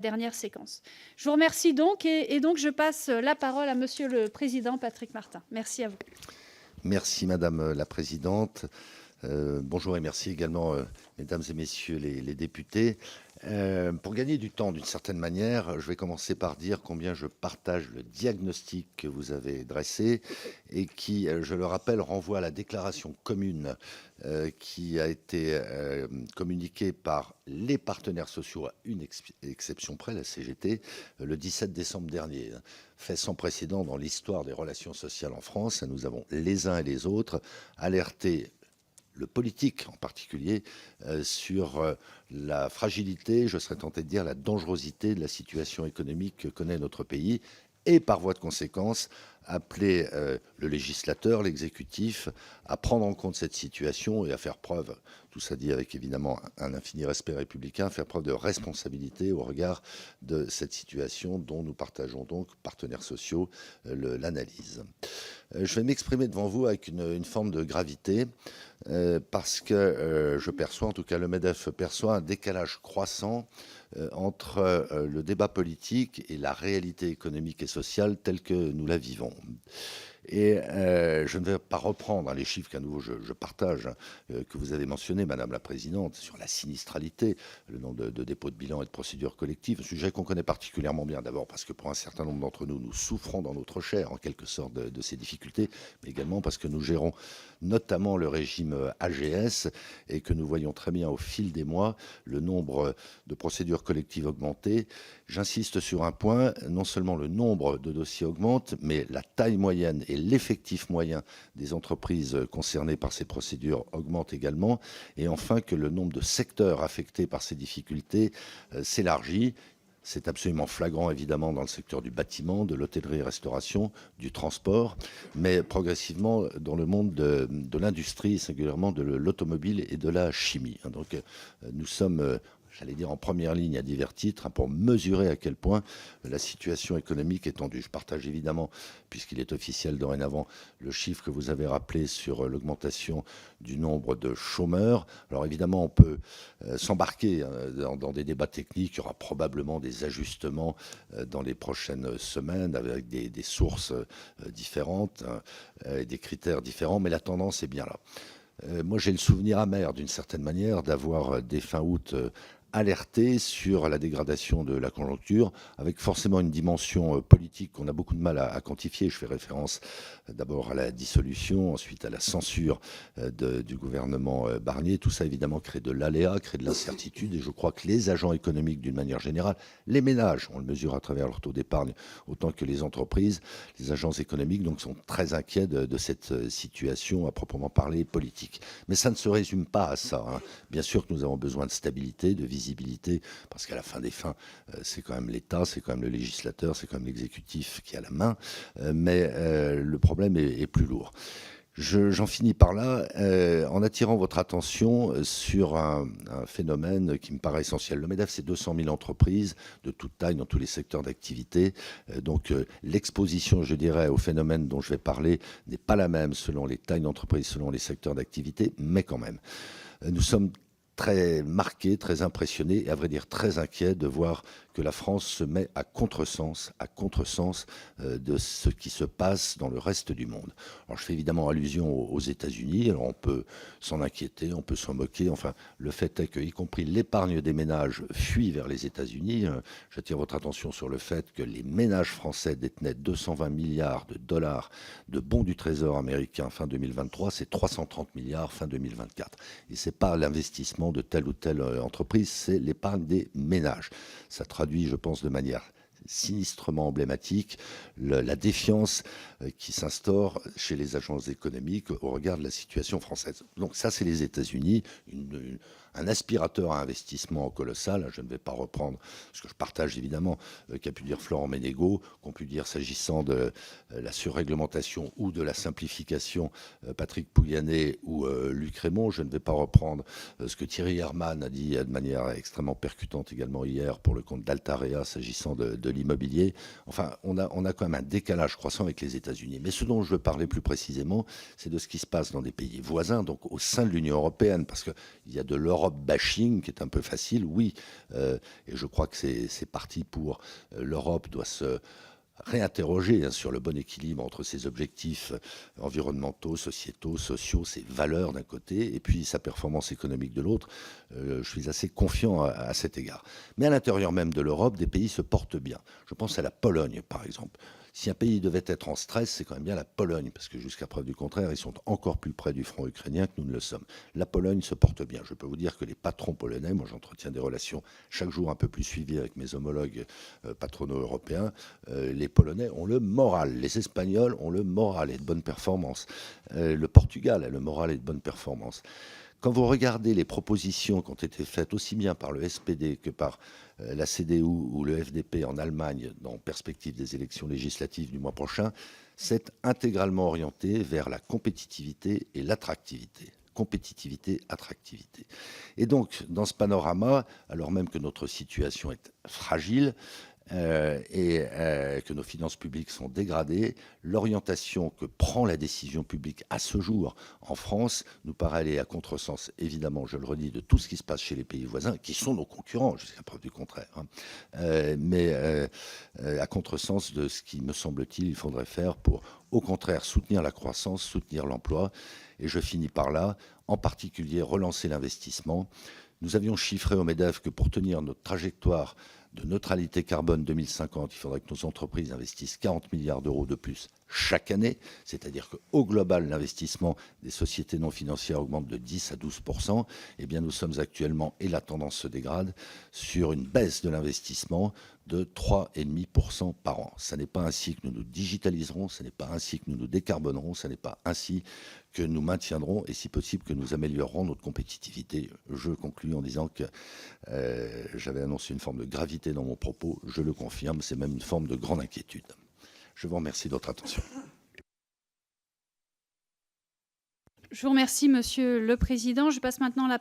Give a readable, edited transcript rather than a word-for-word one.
dernière séquence. Je vous remercie donc et donc je passe la parole à Monsieur le Président Patrick Martin. Merci à vous. Merci Madame la Présidente. Bonjour et merci également, Mesdames et Messieurs les députés. Pour gagner du temps, d'une certaine manière, je vais commencer par dire combien je partage le diagnostic que vous avez dressé et qui, je le rappelle, renvoie à la déclaration commune qui a été communiquée par les partenaires sociaux, à une exception près, la CGT, le 17 décembre dernier. Fait sans précédent dans l'histoire des relations sociales en France. Nous avons les uns et les autres alerté le politique en particulier, sur la fragilité, je serais tenté de dire la dangerosité de la situation économique que connaît notre pays et par voie de conséquence appeler le législateur, l'exécutif à prendre en compte cette situation et à faire preuve, tout ça dit avec évidemment un infini respect républicain, faire preuve de responsabilité au regard de cette situation dont nous partageons donc, partenaires sociaux, l'analyse. Je vais m'exprimer devant vous avec une forme de gravité parce que je perçois, en tout cas le MEDEF perçoit un décalage croissant entre le débat politique et la réalité économique et sociale telle que nous la vivons. Et je ne vais pas reprendre les chiffres qu'à nouveau je partage, que vous avez mentionnés, Madame la Présidente, sur la sinistralité, le nombre de dépôts de bilan et de procédures collectives, un sujet qu'on connaît particulièrement bien, d'abord parce que pour un certain nombre d'entre nous, nous souffrons dans notre chair, en quelque sorte, de ces difficultés, mais également parce que nous gérons notamment le régime AGS et que nous voyons très bien au fil des mois le nombre de procédures collectives augmenter. J'insiste sur un point, non seulement le nombre de dossiers augmente, mais la taille moyenne et l'effectif moyen des entreprises concernées par ces procédures augmente également. Et enfin, que le nombre de secteurs affectés par ces difficultés s'élargit. C'est absolument flagrant, évidemment, dans le secteur du bâtiment, de l'hôtellerie-restauration, du transport, mais progressivement dans le monde de l'industrie, singulièrement de l'automobile et de la chimie. Donc, nous sommes j'allais dire en première ligne à divers titres, pour mesurer à quel point la situation économique est tendue. Je partage évidemment, puisqu'il est officiel dorénavant, le chiffre que vous avez rappelé sur l'augmentation du nombre de chômeurs. Alors évidemment, on peut s'embarquer dans des débats techniques. Il y aura probablement des ajustements dans les prochaines semaines avec des sources différentes, des critères différents, mais la tendance est bien là. Moi, j'ai le souvenir amer, d'une certaine manière, d'avoir, dès fin août, alerté sur la dégradation de la conjoncture, avec forcément une dimension politique qu'on a beaucoup de mal à quantifier. Je fais référence d'abord à la dissolution, ensuite à la censure du gouvernement Barnier. Tout ça, évidemment, crée de l'aléa, crée de l'incertitude, et je crois que les agents économiques, d'une manière générale, les ménages, on le mesure à travers leur taux d'épargne, autant que les entreprises, les agences économiques, donc, sont très inquiets de cette situation, à proprement parler, politique. Mais ça ne se résume pas à ça, hein. Bien sûr que nous avons besoin de stabilité, de visibilité, parce qu'à la fin des fins, c'est quand même l'État, c'est quand même le législateur, c'est quand même l'exécutif qui a la main, mais le problème est plus lourd. J'en finis par là, en attirant votre attention sur un phénomène qui me paraît essentiel. Le MEDEF, c'est 200 000 entreprises de toute taille dans tous les secteurs d'activité. Donc l'exposition, je dirais, au phénomène dont je vais parler n'est pas la même selon les tailles d'entreprise, selon les secteurs d'activité, mais quand même. Nous sommes très marqués, très impressionnés et à vrai dire très inquiets de voir que la France se met à contresens de ce qui se passe dans le reste du monde. Alors je fais évidemment allusion aux États-Unis. Alors on peut s'en inquiéter, on peut s'en moquer. Enfin, le fait est que, y compris l'épargne des ménages, fuit vers les États-Unis. J'attire votre attention sur le fait que les ménages français détenaient 220 milliards de dollars de bons du Trésor américain fin 2023. C'est 330 milliards fin 2024. Et c'est pas l'investissement de telle ou telle entreprise, c'est l'épargne des ménages. Ça traduit, je pense, de manière sinistrement emblématique la défiance qui s'instaure chez les agences économiques au regard de la situation française. Donc ça, c'est les États-Unis, un aspirateur à investissement colossal. Je ne vais pas reprendre ce que je partage évidemment, qu'a pu dire Florent Menegaux, qu'ont pu dire s'agissant de la surréglementation ou de la simplification Patrick Pouyanné ou Luc Rémont. Je ne vais pas reprendre ce que Thierry Herman a dit de manière extrêmement percutante également hier pour le compte d'Altarea s'agissant de l'immobilier. Enfin, on a quand même un décalage croissant avec les États-Unis. Mais ce dont je veux parler plus précisément, c'est de ce qui se passe dans des pays voisins, donc au sein de l'Union européenne, parce qu'il y a de l'Europe l'Europe bashing qui est un peu facile, oui, et je crois que c'est parti pour l'Europe doit se réinterroger sur le bon équilibre entre ses objectifs environnementaux, sociétaux, sociaux, ses valeurs d'un côté, et puis sa performance économique de l'autre. Je suis assez confiant à cet égard. Mais à l'intérieur même de l'Europe, des pays se portent bien. Je pense à la Pologne, par exemple. Si un pays devait être en stress, c'est quand même bien la Pologne, parce que jusqu'à preuve du contraire, ils sont encore plus près du front ukrainien que nous ne le sommes. La Pologne se porte bien. Je peux vous dire que les patrons polonais, moi j'entretiens des relations chaque jour un peu plus suivies avec mes homologues patronaux européens, les Polonais ont le moral, les Espagnols ont le moral et de bonne performance, le Portugal a le moral et de bonne performance. Quand vous regardez les propositions qui ont été faites aussi bien par le SPD que par la CDU ou le FDP en Allemagne, en perspective des élections législatives du mois prochain, c'est intégralement orienté vers la compétitivité et l'attractivité. Compétitivité, attractivité. Et donc, dans ce panorama, alors même que notre situation est fragile, que nos finances publiques sont dégradées, l'orientation que prend la décision publique à ce jour en France nous paraît aller à contresens, évidemment, je le redis, de tout ce qui se passe chez les pays voisins, qui sont nos concurrents, jusqu'à preuve du contraire, mais à contresens de ce qui, me semble-t-il, il faudrait faire pour, au contraire, soutenir la croissance, soutenir l'emploi. Et je finis par là, en particulier relancer l'investissement. Nous avions chiffré au MEDEF que pour tenir notre trajectoire de neutralité carbone 2050, il faudrait que nos entreprises investissent 40 milliards d'euros de plus chaque année, c'est-à-dire qu'au global, l'investissement des sociétés non financières augmente de 10 à 12%. Eh bien, nous sommes actuellement, et la tendance se dégrade, sur une baisse de l'investissement de 3,5% par an. Ce n'est pas ainsi que nous nous digitaliserons, ce n'est pas ainsi que nous nous décarbonerons, ce n'est pas ainsi que nous maintiendrons et si possible que nous améliorerons notre compétitivité. Je conclus en disant que j'avais annoncé une forme de gravité dans mon propos, je le confirme, c'est même une forme de grande inquiétude. Je vous remercie de votre attention. Je vous remercie, Monsieur le Président. Je passe maintenant la